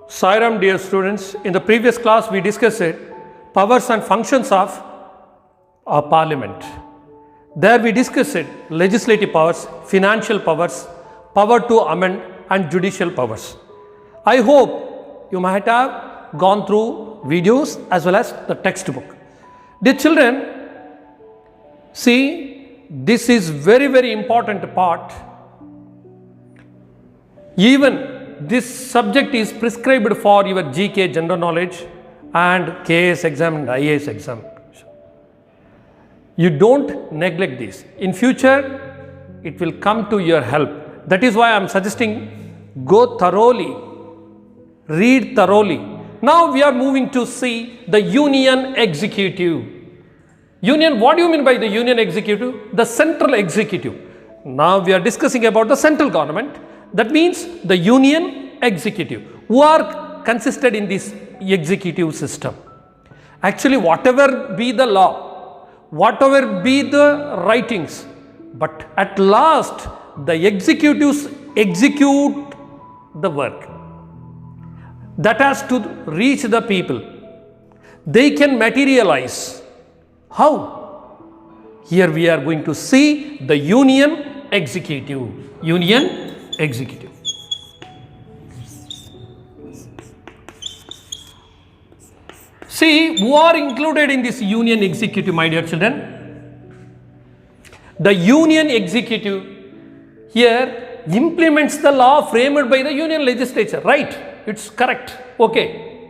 Sairam, dear students, in the previous class we discussed powers and functions of our parliament. There we discussed legislative powers, financial powers, power to amend and judicial powers. I hope you might have gone through videos as well as the textbook. Dear children, see, this is very important part. Even this subject is prescribed for your GK general knowledge and KS exam and IAS exam. You don't neglect this. In future, it will come to your help. That is why I am suggesting go thoroughly, read thoroughly. Now we are moving to see the union executive. Union, what do you mean by the union executive? The central executive. Now we are discussing about the central government. That means the union executive, who are consisted in this executive system. Actually, whatever be the law, whatever be the writings, but at last the executives execute the work. That has to reach the people. They can materialize. How? Here we are going to see the union executive. Union executive. See, who are included in this union executive, my dear children? The union executive here implements the law framed by the union legislature, right? It's correct. Okay.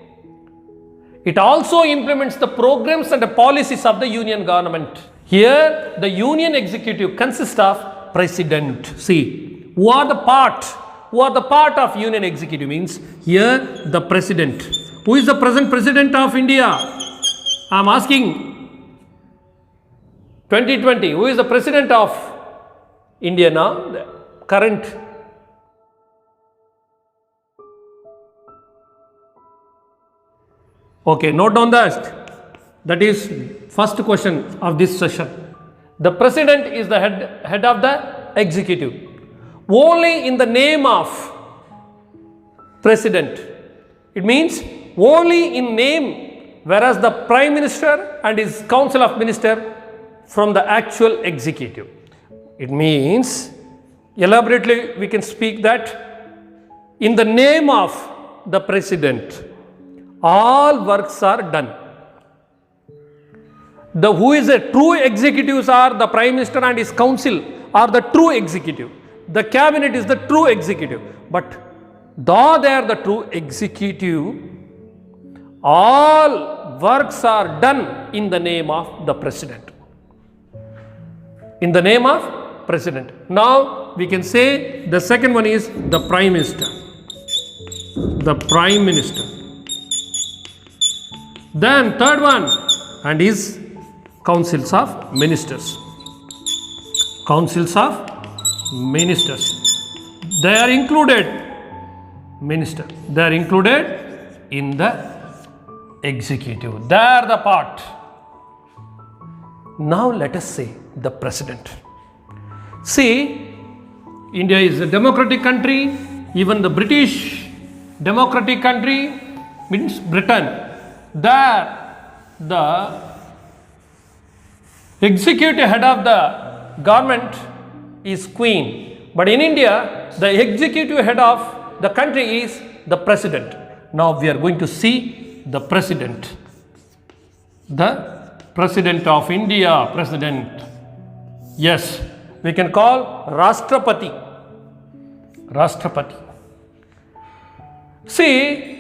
It also implements the programs and the policies of the union government. Here, the union executive consists of president. See, who are the part of union executive means here the president. Who is the present president of India? I am asking 2020. Who is the president of India now? The current. Okay, note down that. That is first question of this session. The president is the head of the executive. Only in the name of president. It means only in name, whereas the prime minister and his council of minister from the actual executive. It means, elaborately we can speak that in the name of the president, all works are done. The who is the true executives are the prime minister and his council are the true executive. The cabinet is the true executive. But though they are the true executive, all works are done in the name of the president. In the name of president. Now we can say the second one is the prime minister. The prime minister. Then third one, and his councils of ministers. Councils of ministers. They are included, minister. They are included in the executive. They are the part. Now let us say the president. See, India is a democratic country. Even the British democratic country means Britain. There the executive head of the government is Queen. But in India, the executive head of the country is the president. Now we are going to see the president. The president of India, president. Yes, we can call Rashtrapati. Rashtrapati. See,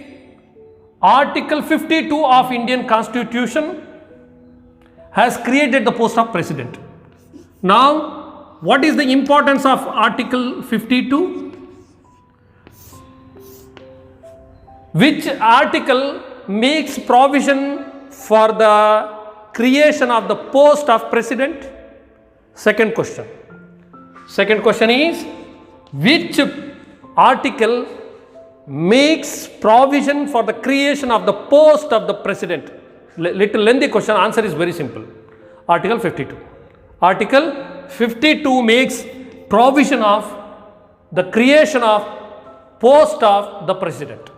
Article 52 of Indian Constitution has created the post of president. Now, what is the importance of Article 52? Which article makes provision for the creation of the post of president? Second question. Second question is, which article makes provision for the creation of the post of the president? Little lengthy question, answer is very simple. Article 52. Article 52 makes provision of the creation of post of the president.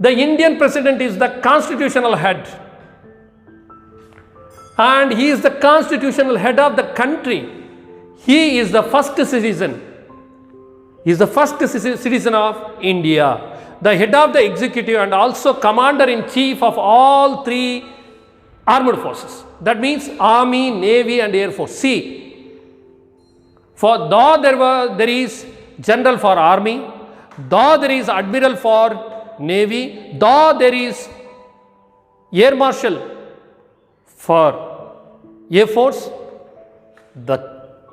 The Indian president is the constitutional head, and he is the constitutional head of the country. He is the first citizen. He is the first citizen of India, the head of the executive and also commander-in-chief of all three armed forces. That means Army, Navy and Air Force. See, for though there is General for Army, though there is Admiral for Navy, though there is Air Marshal for Air Force,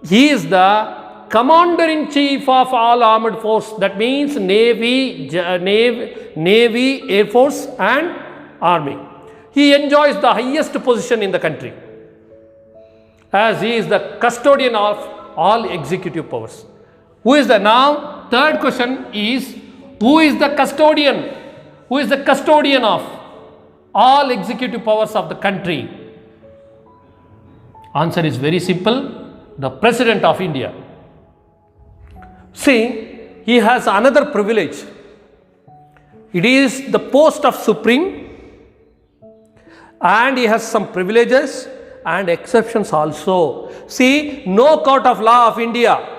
he is the commander-in-chief of all armed force. That means Navy, Air Force and Army. He enjoys the highest position in the country, as he is the custodian of all executive powers. Who is the now? Third question is, who is the custodian? Who is the custodian of all executive powers of the country? Answer is very simple, the President of India. See, he has another privilege. It is the post of Supreme, and he has some privileges and exceptions also. See, no court of law of India,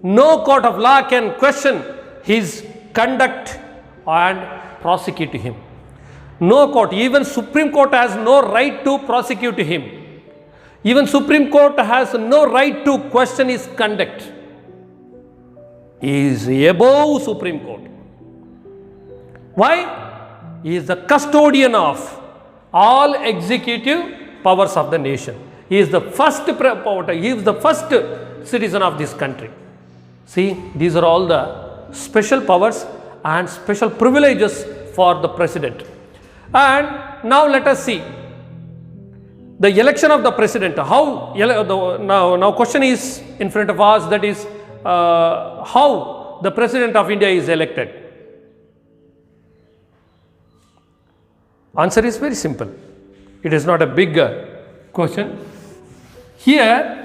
no court of law can question his conduct and prosecute him. No court, even Supreme Court has no right to prosecute him. Even Supreme Court has no right to question his conduct. He is above Supreme Court. Why? He is the custodian of all executive powers of the nation. He is the first he is the first citizen of this country. See, these are all the special powers and special privileges for the president. And now let us see the election of the president. How now question is in front of us, that is how the President of India is elected. Answer is very simple. It is not a big question. Here,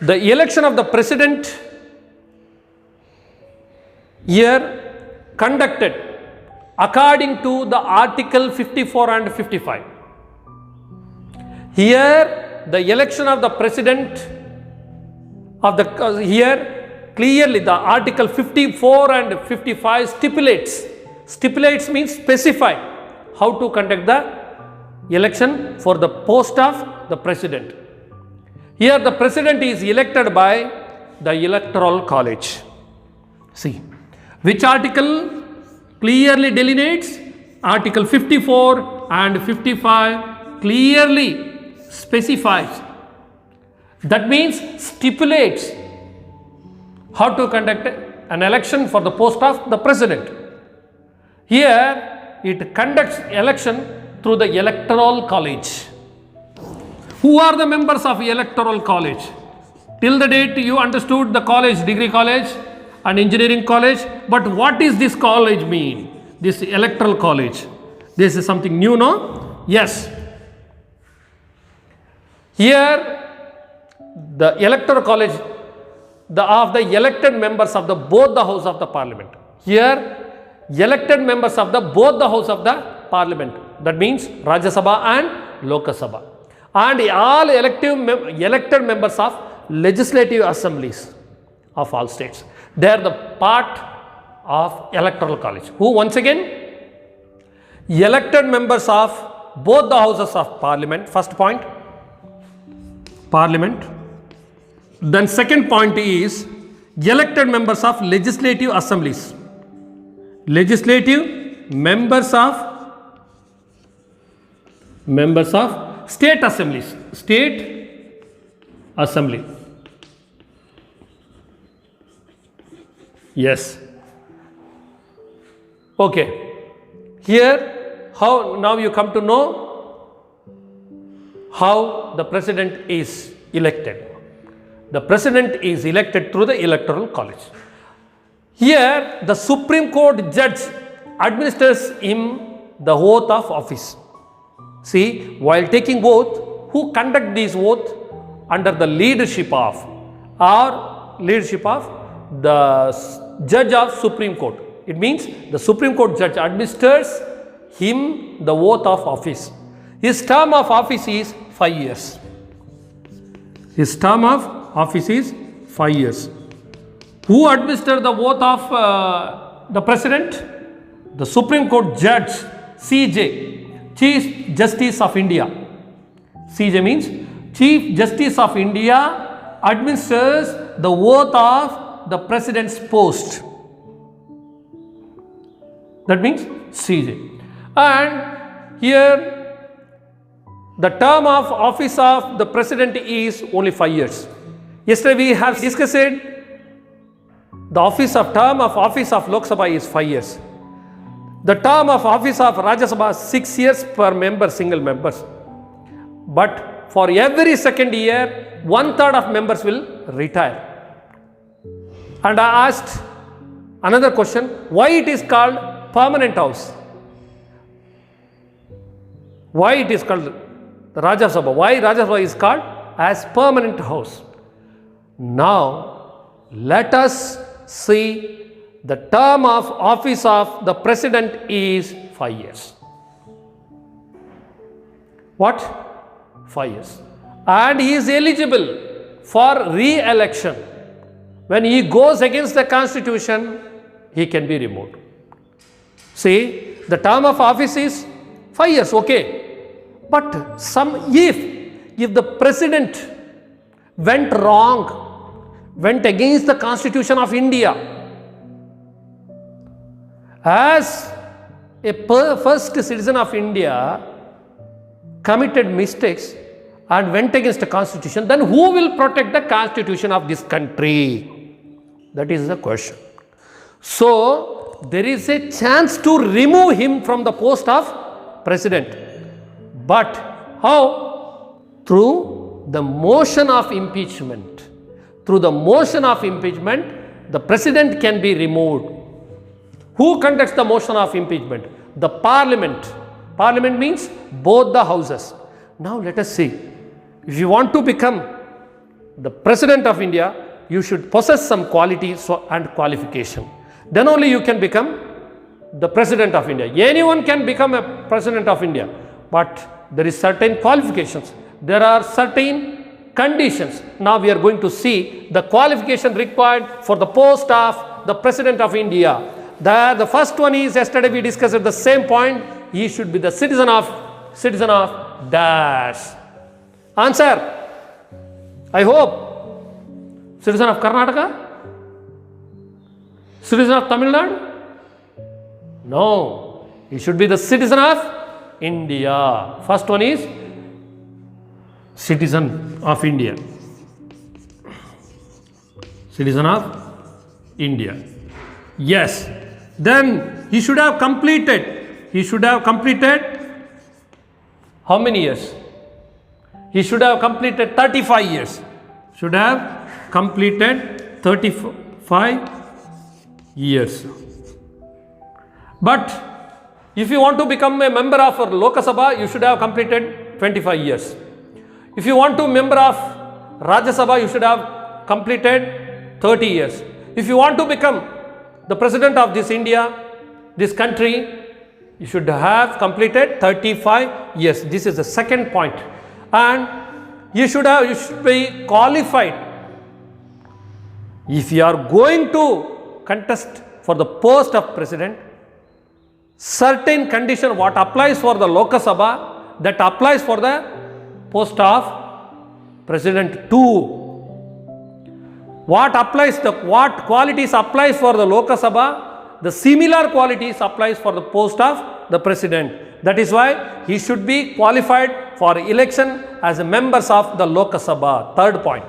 the election of the president here conducted according to the Article 54 and 55. Here, the election of the president of the here clearly the Article 54 and 55 stipulates means specify how to conduct the election for the post of the president. Here the president is elected by the electoral college. See, which article clearly delineates? Article 54 and 55 clearly specifies. That means stipulates how to conduct an election for the post of the president. Here it conducts election through the electoral college. Who are the members of electoral college? Till the date you understood the college, degree college and engineering college, but what is this college mean? This electoral college. This is something new, no? Yes. Here the electoral college of the elected members of the both the house of the parliament. Here elected members of the both the house of the parliament. That means Rajya Sabha and Lok Sabha. And all elected members of legislative assemblies of all states. They are the part of electoral college. Who once again? Elected members of both the houses of parliament. First point, parliament. Then second point is elected members of legislative assemblies. Legislative members of state assemblies. State assembly. Yes. Okay. Here, how now you come to know how the president is elected. The president is elected through the electoral college. Here, the Supreme Court judge administers him the oath of office. See, while taking oath, who conduct this oath? Under the leadership of the judge of Supreme Court. It means the Supreme Court judge administers him the oath of office. His term of office is 5 years. His term of office is 5 years. Who administers the oath of the president? The Supreme Court judge, CJ, Chief Justice of India. CJ means Chief Justice of India administers the oath of the president's post. That means CJ. And here the term of office of the president is only 5 years. Yesterday we have discussed the term of office of Lok Sabha is 5 years. The term of office of Rajya Sabha 6 years per member, single members. But for every second year, 1/3 of members will retire. And I asked another question, why it is called permanent house? Why it is called Rajya Sabha? Why Rajya Sabha is called as permanent house? Now, let us see the term of office of the president is 5 years. What? 5 years. And he is eligible for re-election. When he goes against the constitution, he can be removed. See, the term of office is 5 years, okay. But if the president went wrong, went against the constitution of India, as a first citizen of India committed mistakes and went against the constitution, then who will protect the constitution of this country? That is the question. So, there is a chance to remove him from the post of president. But how? Through the motion of impeachment. Through the motion of impeachment, the president can be removed. Who conducts the motion of impeachment? The parliament. Parliament means both the houses. Now let us see. If you want to become the president of India, you should possess some qualities and qualification. Then only you can become the president of India. Anyone can become a president of India, but there is certain qualifications. There are certain conditions. Now we are going to see the qualification required for the post of the president of India. The first one is, yesterday we discussed at the same point, he should be the citizen of dash. Answer. I hope. Citizen of Karnataka? Citizen of Tamil Nadu? No. He should be the citizen of India. First one is citizen of India. Citizen of India. Yes. Then he should have completed. He should have completed how many years? He should have completed 35 years. Should have completed 35 years. But if you want to become a member of Lok Sabha, you should have completed 25 years. If you want to be member of Rajya Sabha, you should have completed 30 years. If you want to become the president of this India, this country, you should have completed 35 years. This is the second point. And you should be qualified. If you are going to contest for the post of president, certain condition what applies for the Lok Sabha, that applies for the post of president too. What qualities applies for the Lok Sabha, the similar qualities applies for the post of the president. That is why he should be qualified for election as a members of the Lok Sabha. Third point.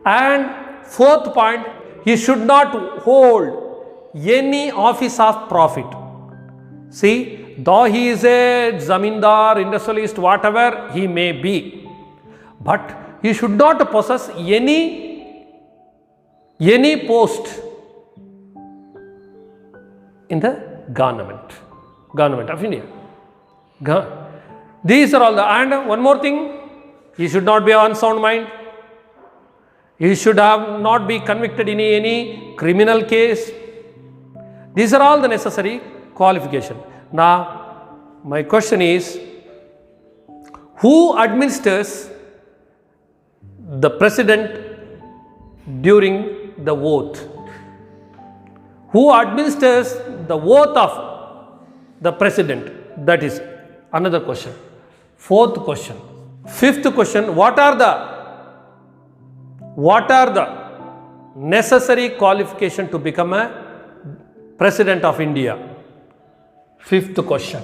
And fourth point, he should not hold any office of profit. See, though he is a zamindar, industrialist, whatever he may be, but he should not possess any post in the government of India. These are all the, and one more thing, he should not be of unsound mind. He should have not be convicted in any criminal case. These are all the necessary qualification. Now, my question is, who administers the president during the oath? Who administers the oath of the president? That is another question. Fourth question. Fifth question, what are the necessary qualification to become a president of India? Fifth question.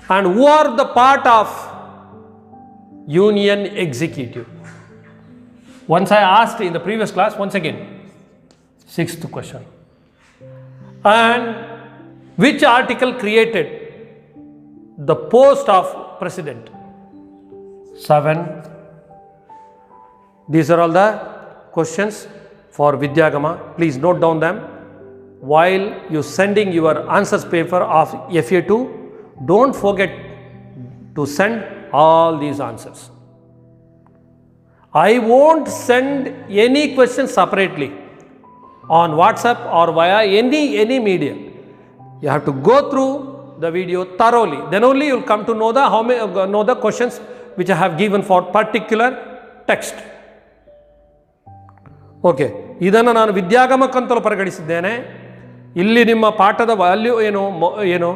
And who are the part of union executive? Once I asked in the previous class, once again, sixth question. And which article created the post of president? 7. These are all the questions for Vidyagama. Please note down them. While you sending your answers paper of FA2, don't forget to send all these answers. I won't send any questions separately on WhatsApp or via any media. You have to go through the video thoroughly. Then only you will come to know the questions which I have given for particular text. Okay, ಇದನ್ನು ನಾನು ವಿದ್ಯಾಗಮಕ್ಕಂತಲೂ ಪರಿಗಣಿಸಿದ್ದೇನೆ. ಇಲ್ಲಿ ನಿಮ್ಮ ಪಾಠದ value ಏನು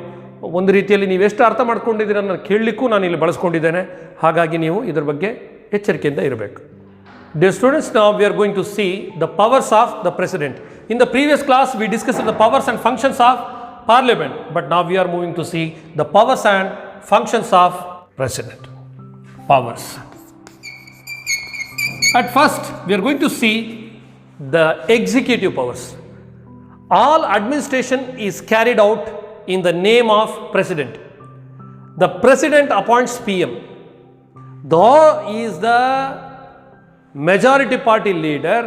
ಒಂದು ರೀತಿಯಲ್ಲಿ ನೀವೆಷ್ಟು ಅರ್ಥ ಮಾಡ್ಕೊಂಡಿದ್ದೀರ ಅನ್ನೋದು ಕೇಳಲಿಕ್ಕೂ ನಾನು ಇಲ್ಲಿ ಬಳಸ್ಕೊಂಡಿದ್ದೇನೆ. ಹಾಗಾಗಿ ನೀವು ಇದರ ಬಗ್ಗೆ ಎಚ್ಚರಿಕೆಯಿಂದ ಇರಬೇಕು. Dear students, now we are going to see the powers of the president. In the previous class we discussed the powers and functions of parliament, but now we are moving to see the powers and functions of president. Powers. At first we are going to see the executive powers. All administration is carried out in the name of president. The president appoints PM. Though he is the majority party leader,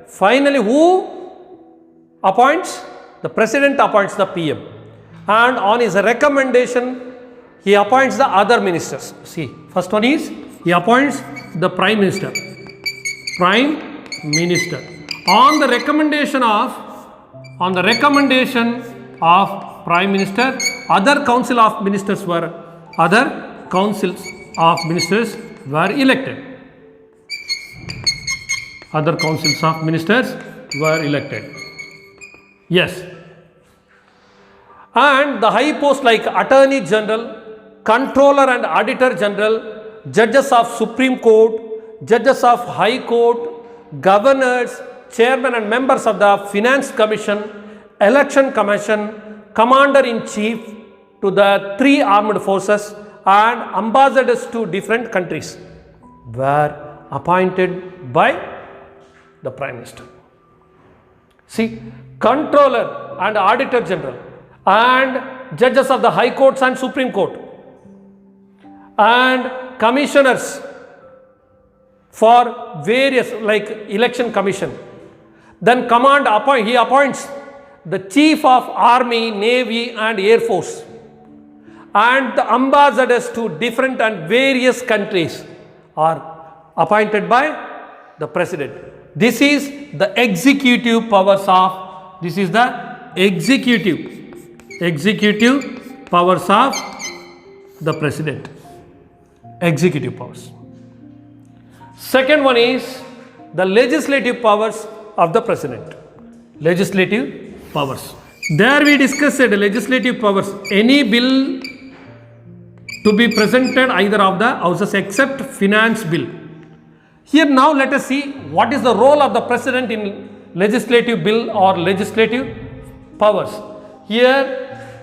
finally who appoints? The president appoints the PM, and on his recommendation he appoints the other ministers. See, first one is he appoints the prime minister. On the recommendation of prime minister, other councils of ministers were elected. Other councils of ministers were elected. Yes. And the high posts like attorney general, controller and auditor general, judges of Supreme Court, judges of High Court, governors, chairman and members of the Finance Commission, Election Commission, commander in chief to the 3 armed forces, and ambassadors to different countries were appointed by the prime minister. See, controller and auditor general and judges of the High Courts and Supreme Court and commissioners for various like election commission. Then he appoints the chief of army, navy and air force, and the ambassadors to different and various countries are appointed by the president. This is the executive powers of the president. Executive powers. Second one is the legislative powers of the president. Legislative powers. There we discussed the legislative powers. Any bill to be presented either of the houses except finance bill. Here now let us see what is the role of the president in legislative bill or legislative powers. Here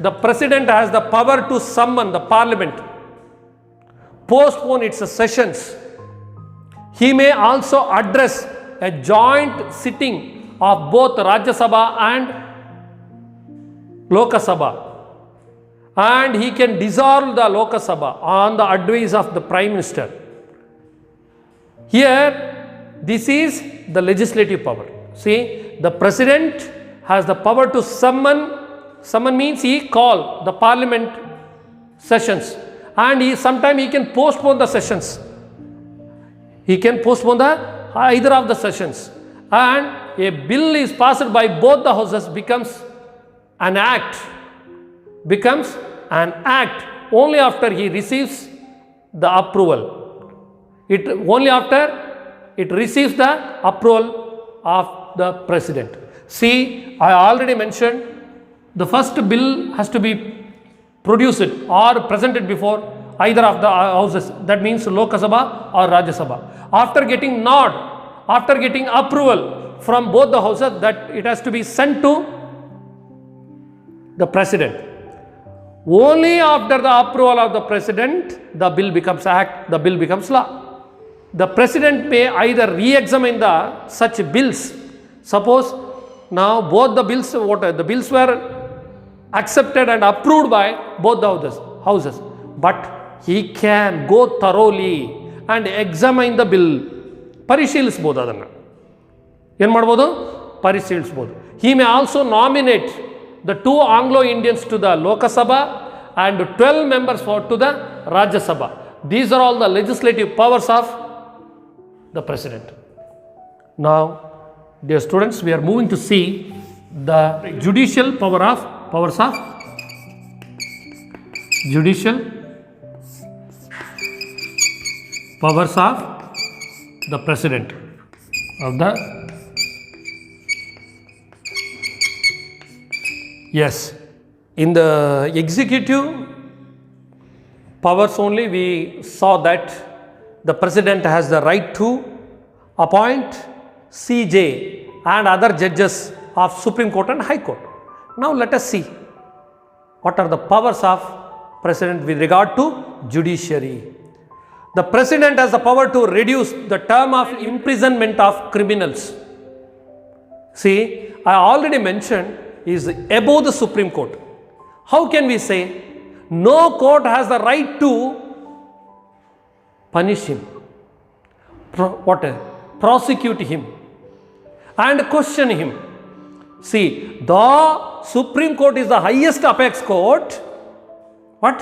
the president has the power to summon the parliament, postpone its sessions. He may also address a joint sitting of both Rajya Sabha and Lok Sabha, and he can dissolve the Lok Sabha on the advice of the prime minister. Here this is the legislative power. See, the president has the power to summon means he call the parliament sessions, and sometimes he can postpone the sessions. He can postpone either of the sessions, and a bill is passed by both the houses becomes an act, only after he receives the approval. Only after it receives the approval of the president. See, I already mentioned the first bill has to be produced or presented before either of the houses, that means Lok Sabha or Rajya Sabha. After getting nod, after getting approval from both the houses, that it has to be sent to the president. Only after the approval of the president, the bill becomes act, the bill becomes law. The president may either re-examine the such bills. Suppose now both the bills, the bills were accepted and approved by both the houses, but he can go thoroughly and examine the bill. ಪರಿಶೀಲಿಸಬಹುದು ಅದನ್ನು. ಏನು ಮಾಡ್ಬೋದು? ಪರಿಶೀಲಿಸಬಹುದು. He may also nominate the 2 Anglo-Indians to the Lok Sabha and 12 members to the Rajya Sabha. These are all the legislative powers of the president. Now, dear students, we are moving to see the judicial powers of the president of the. Yes, in the executive powers only we saw that the president has the right to appoint CJ and other judges of Supreme Court and High Court. Now let us see what are the powers of president with regard to judiciary. The president has the power to reduce the term of imprisonment of criminals. See, I already mentioned is above the Supreme Court. How can we say no court has the right to punish him, prosecute him and question him? See, the Supreme Court is the highest apex court. What?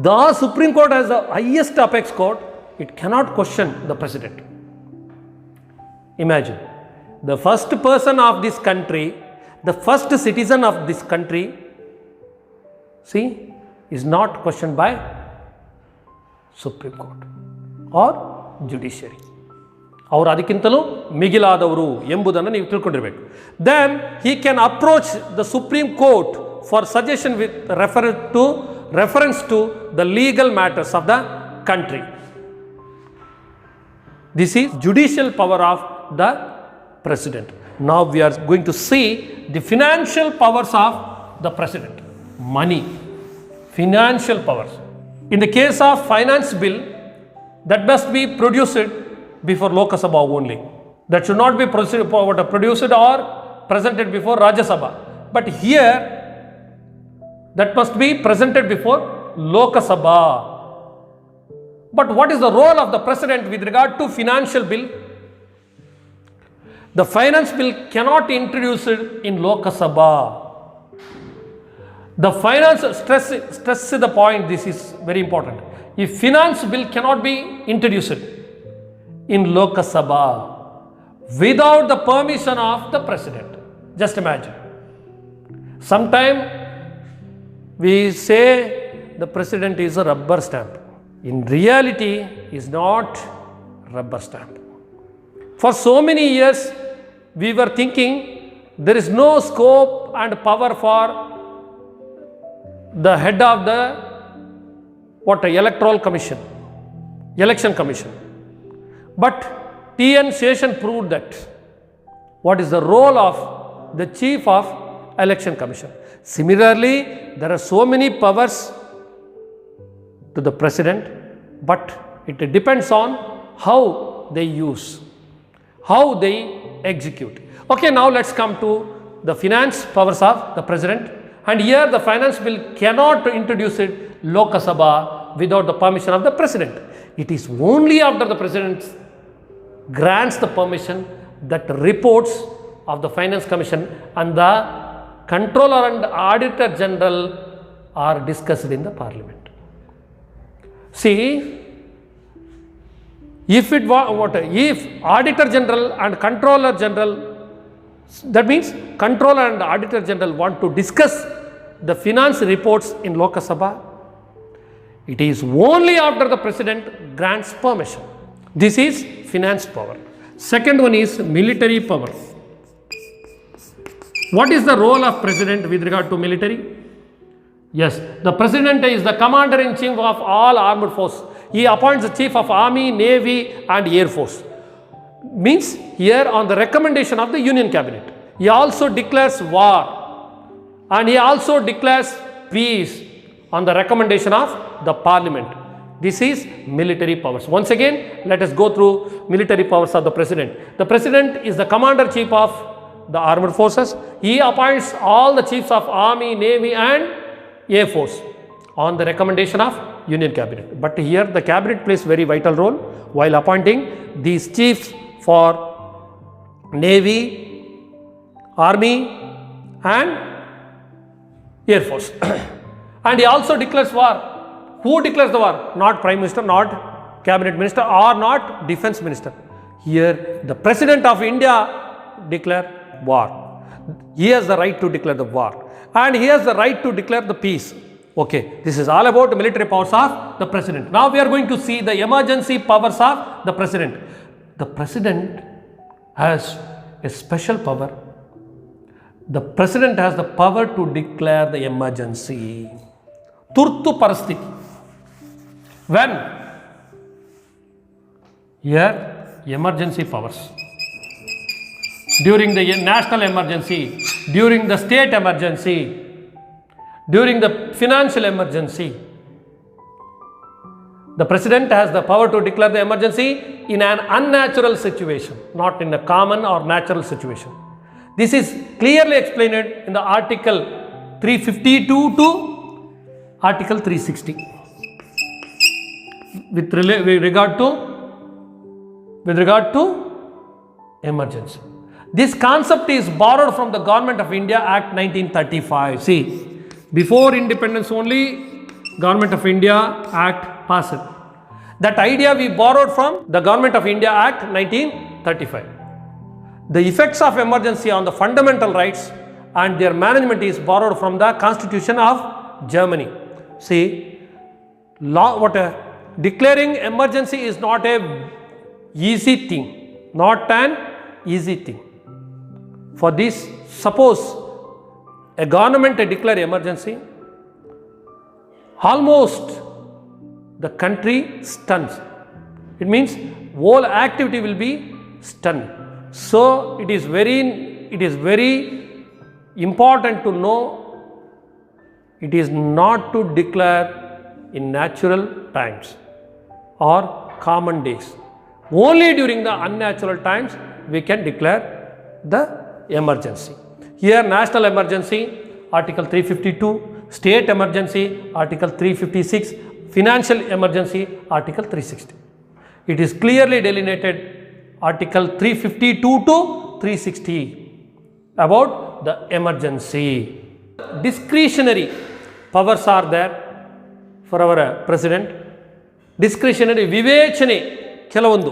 The Supreme Court has the highest apex court. It cannot question the president. Imagine, the first person of this country, the first citizen of this country, see, is not questioned by Supreme Court or judiciary. ಅವರು ಅದಕ್ಕಿಂತಲೂ ಮಿಗಿಲಾದವರು ಎಂಬುದನ್ನು ನೀವು ತಿಳ್ಕೊಂಡಿರಬೇಕು. Then he can approach the Supreme Court for suggestion with reference to the legal matters of the country. This is judicial power of the president. Now we are going to see the financial powers of the president. Money, financial powers. In the case of finance bill, that must be produced before Lok Sabha only. That should not be produced or presented before Rajya Sabha. But here, that must be presented before Lok Sabha. But what is the role of the president with regard to financial bill? The finance bill cannot be introduced in Lok Sabha. The finance, stress the point, this is very important. If finance bill cannot be introduced in Lok Sabha without the permission of the president. Just imagine. Sometime we say the president is a rubber stamp. In reality, he is not rubber stamp. For so many years, we were thinking there is no scope and power for the head of the electoral commission, election commission. But T.N. Seshan proved that. What is the role of the chief of election commission? Similarly, there are so many powers to the president, but it depends on how they use, how they execute. Okay, now let's come to the finance powers of the president. And here the finance bill cannot introduce it Lok Sabha without the permission of the president. It is only after the president grants the permission that reports of the finance commission and the controller and auditor general are discussed in the parliament. See, If if Auditor General and Controller General, that means Controller and Auditor General want to discuss the finance reports in Lok Sabha, it is only after the President grants permission. This is finance power. Second one is military power. What is the role of President with regard to military? Yes, the President is the Commander-in-Chief of all armed forces. He appoints the Chief of Army, Navy and Air Force. Means here on the recommendation of the Union Cabinet. He also declares war and he also declares peace on the recommendation of the Parliament. This is military powers. Once again, let us go through military powers of the President. The President is the Commander-Chief of the armed forces. He appoints all the Chiefs of Army, Navy and Air Force on the recommendation of Union Cabinet. But here the Cabinet plays very vital role while appointing these chiefs for Navy, Army and Air Force. And he also declares war. Who declares the war? Not Prime Minister, not Cabinet Minister or not Defence Minister. Here the President of India declare war. He has the right to declare the war and he has the right to declare the peace. Okay, this is all about the military powers of the President. Now we are going to see the emergency powers of the President. The President has a special power. The President has the power to declare the emergency. Turtu Parasthiti. When? Here, emergency powers. During the national emergency, during the state emergency, during the financial emergency, the President has the power to declare the emergency in an unnatural situation, not in a common or natural situation. This is clearly explained in the Article 352 to Article 360 with regard to emergency. This concept is borrowed from the Government of India Act 1935. See, before independence only, Government of India Act passed. That idea we borrowed from the Government of India Act 1935. The effects of emergency on the fundamental rights and their management is borrowed from the Constitution of Germany. See, declaring emergency is not a easy thing, not an easy thing. For this, suppose a government declare emergency, almost the country stuns. It means whole activity will be stunned. So it is very important to know it is not to declare in natural times or common days. Only during the unnatural times we can declare the emergency. Here national emergency, Article 352, state emergency, Article 356, financial emergency, Article 360. It is clearly delineated Article 352 to 360 about the emergency. Discretionary powers are there for our President. Discretionary vivechane ಕೆಲವೊಂದು.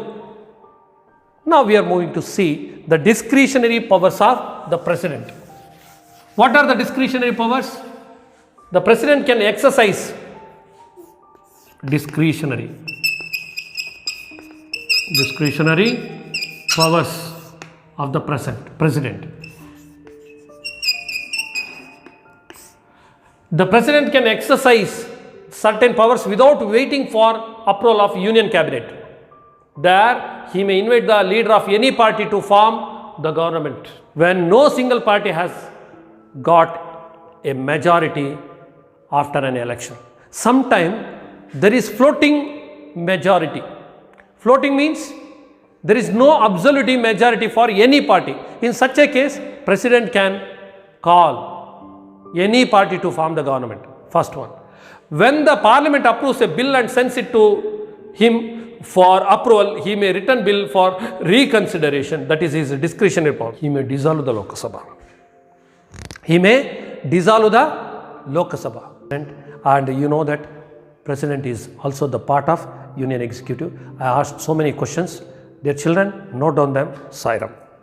Now we are moving to see the discretionary powers of the President. What are the discretionary powers? The President can exercise discretionary powers of the President. The President can exercise certain powers without waiting for approval of Union Cabinet. There he may invite the leader of any party to form the government when no single party has got a majority after an election. Sometimes there is floating majority. Floating means there is no absolute majority for any party. In such a case, President can call any party to form the government. First one. When the Parliament approves a bill and sends it to him for approval, he may return bill for reconsideration. That is his discretionary power. He may dissolve the Lok Sabha. And you know that President is also the part of Union Executive. I asked so many questions. Their children, note down them. Sairam.